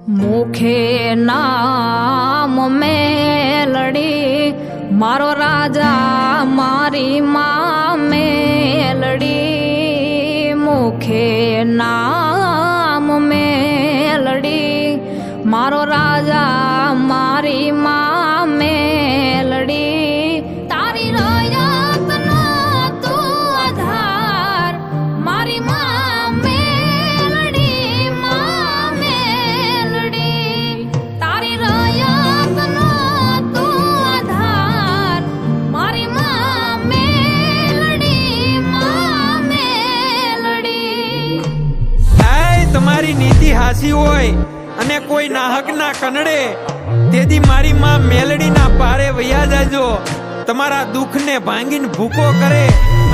मुखे नाम मेलड़ी मारो राजा मारी माँ मेलड़ी मुखे नाम मेलड़ी मारो राजा मारी माँ मेलड़ी तारी रयात नो तू आधार मारी माँ मेलड़ी माँ मेलड़ी तारी रयात नो तू आधार मारी माँ मेलड़ी माँ मेलड़ी। તમારી નીતિ હાસી હોય અને કોઈ નાહક ના કનડે તેથી મારી માં મેલડી ના પારે વયા જાજો તમારા દુઃખ ને ભાંગીને ભૂકો કરે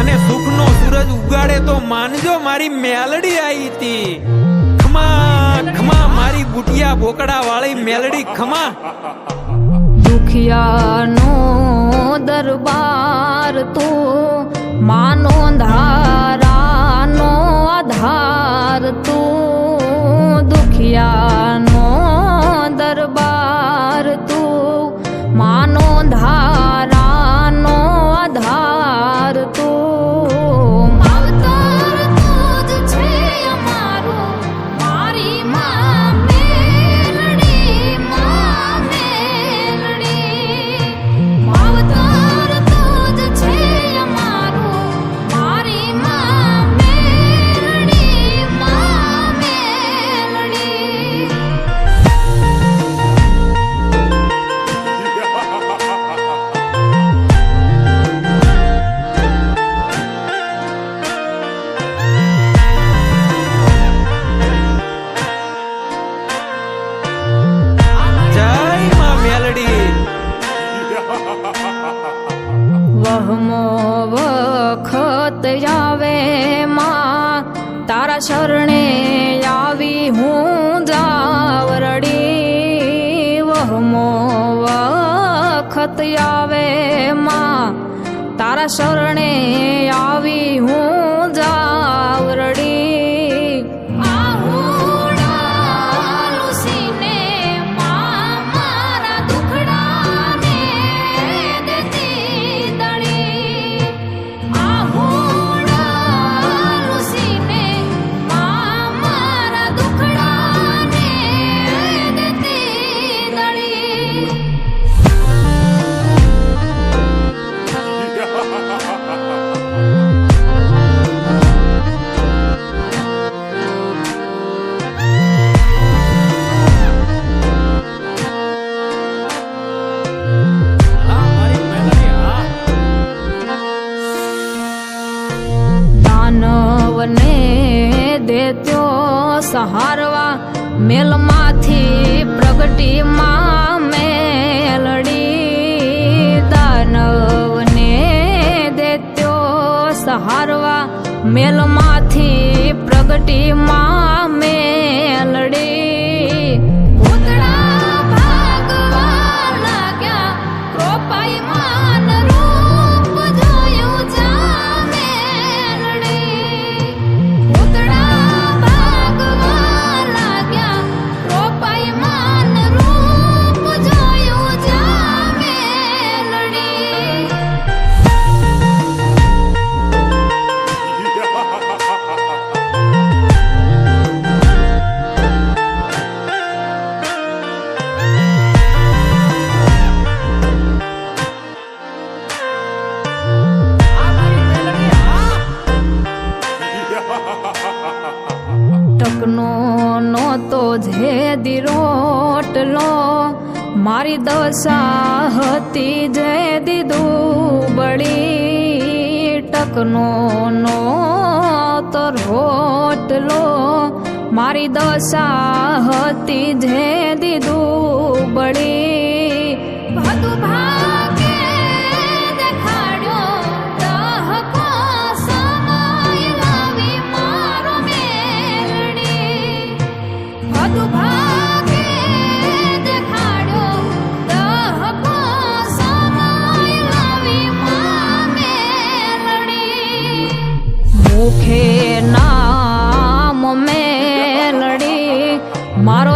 અને સુખ નો સૂરજ ઉગાડે તો માનજો મારી મેલડી આવી હતી ખમા ખમા મારી બુટિયા બોકડા વાળી મેલડી ખમા। दुखिया नो दरबार तू मानो धारा नो आधार तू दुखिया नो दरबार तू मानो धारा नो आधार तू मावतर तुझ छे अमारो मारी माँ मेलड़ी माँ मेलड़ी मावतर तुझ छे अमारो मारी माँ मेलड़ी माँ मेलड़ी। જય માં મેલડી। વહમો વખત આવે માં તારા શરણે આવી હું જાવરડી વહમો વખત આવે માં તારા શરણે આવી હું જાવરડી દાનવને દેત્યો સહારવા મેલમાંથી પ્રગટી માં મેલડી દાનવને દેત્યો સહારવા મેલમાંથી પ્રગટી માં મેલડી ભૂતળા ભાગવા લાગ્યા કૃપાઈ માન રૂપ જોયું જા મેલડી ભૂતળા ભાગવા લાગ્યા કૃપાઈ માન રૂપ જોયું જા મેલડી। ટકનો નહોતો જેદી રોટલો મારી દશા હતી જેદી દુબળી ટકનો નહોતો રોટલો મારી દશા હતી જેદી દુબળી બધું ભાગે દેખાડ્યો દહકો સમય લાવી મારો મેલડી બધું ભાગે દેખાડ્યો દહકો સમય લાવી માँ મેલડી મુખે નામ મેલડી મારો